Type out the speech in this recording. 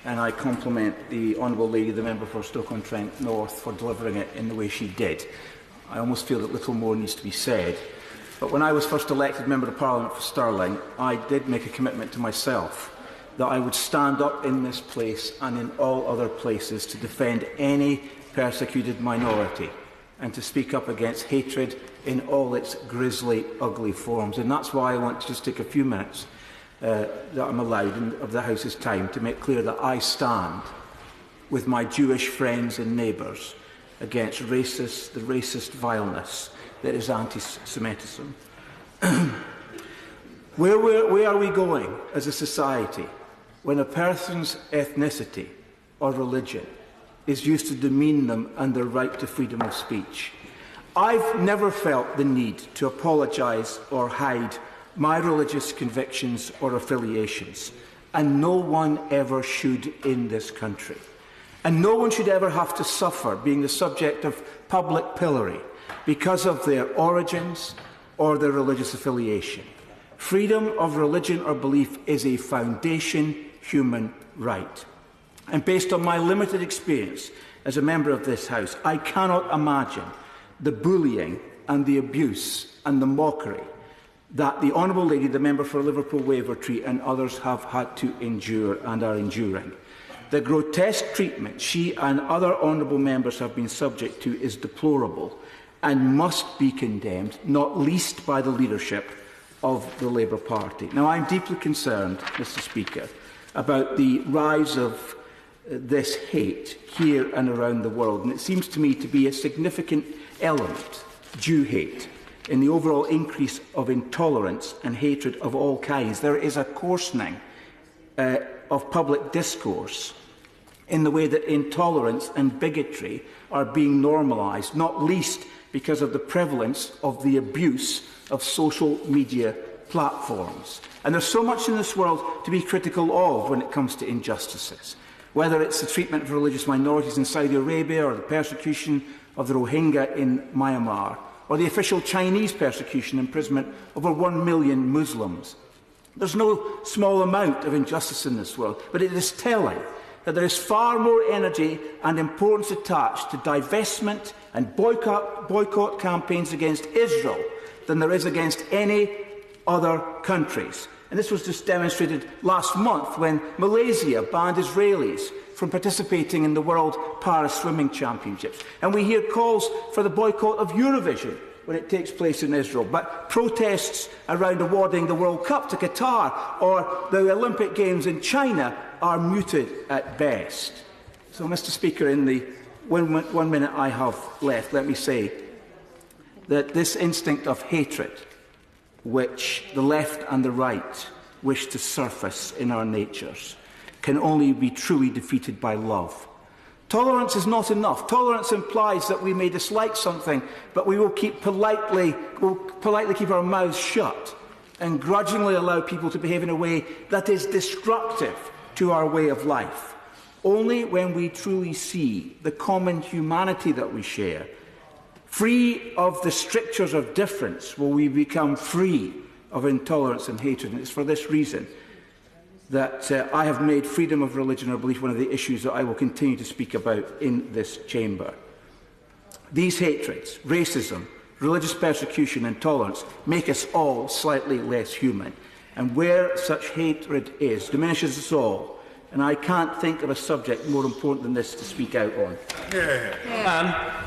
and I compliment the Honourable Lady, the Member for Stoke-on-Trent North, for delivering it in the way she did. I almost feel that little more needs to be said. But when I was first elected Member of Parliament for Stirling, I did make a commitment to myself that I would stand up in this place and in all other places to defend any persecuted minority and to speak up against hatred in all its grisly, ugly forms. And that's why I want to just take a few minutes that I'm allowed of the House's time to make clear that I stand with my Jewish friends and neighbours against the racist vileness that is anti-Semitism. Where are we going as a society when a person's ethnicity or religion is used to demean them and their right to freedom of speech? I've never felt the need to apologise or hide my religious convictions or affiliations, and no one ever should in this country. And no one should ever have to suffer being the subject of public pillory because of their origins or their religious affiliation. Freedom of religion or belief is a foundation human right. And based on my limited experience as a member of this House, I cannot imagine the bullying and the abuse and the mockery that the Honourable Lady, the Member for Liverpool Wavertree, and others have had to endure and are enduring. The grotesque treatment she and other honourable members have been subject to is deplorable and must be condemned, not least by the leadership of the Labour Party. Now, I'm deeply concerned, Mr Speaker, about the rise of this hate here and around the world, and it seems to me to be a significant element, Jew hate, in the overall increase of intolerance and hatred of all kinds. There is a coarsening of public discourse in the way that intolerance and bigotry are being normalised, not least because of the prevalence of the abuse of social media platforms. And there's so much in this world to be critical of when it comes to injustices, whether it's the treatment of religious minorities in Saudi Arabia or the persecution of the Rohingya in Myanmar, or the official Chinese persecution and imprisonment of over 1 million Muslims. There's no small amount of injustice in this world, but it is telling that there is far more energy and importance attached to divestment and boycott campaigns against Israel than there is against any other countries. And this was just demonstrated last month when Malaysia banned Israelis from participating in the World Para Swimming Championships. And we hear calls for the boycott of Eurovision when it takes place in Israel. But protests around awarding the World Cup to Qatar or the Olympic Games in China are muted at best. So, Mr Speaker, in the one minute I have left, let me say that this instinct of hatred, which the left and the right wish to surface in our natures, can only be truly defeated by love. Tolerance is not enough. Tolerance implies that we may dislike something, but we will politely keep our mouths shut and grudgingly allow people to behave in a way that is destructive to our way of life. Only when we truly see the common humanity that we share, free of the strictures of difference, will we become free of intolerance and hatred. And it's for this reason that I have made freedom of religion or belief one of the issues that I will continue to speak about in this chamber. These hatreds, racism, religious persecution and intolerance make us all slightly less human. And where such hatred is, diminishes us all. And I can't think of a subject more important than this to speak out on. Yeah.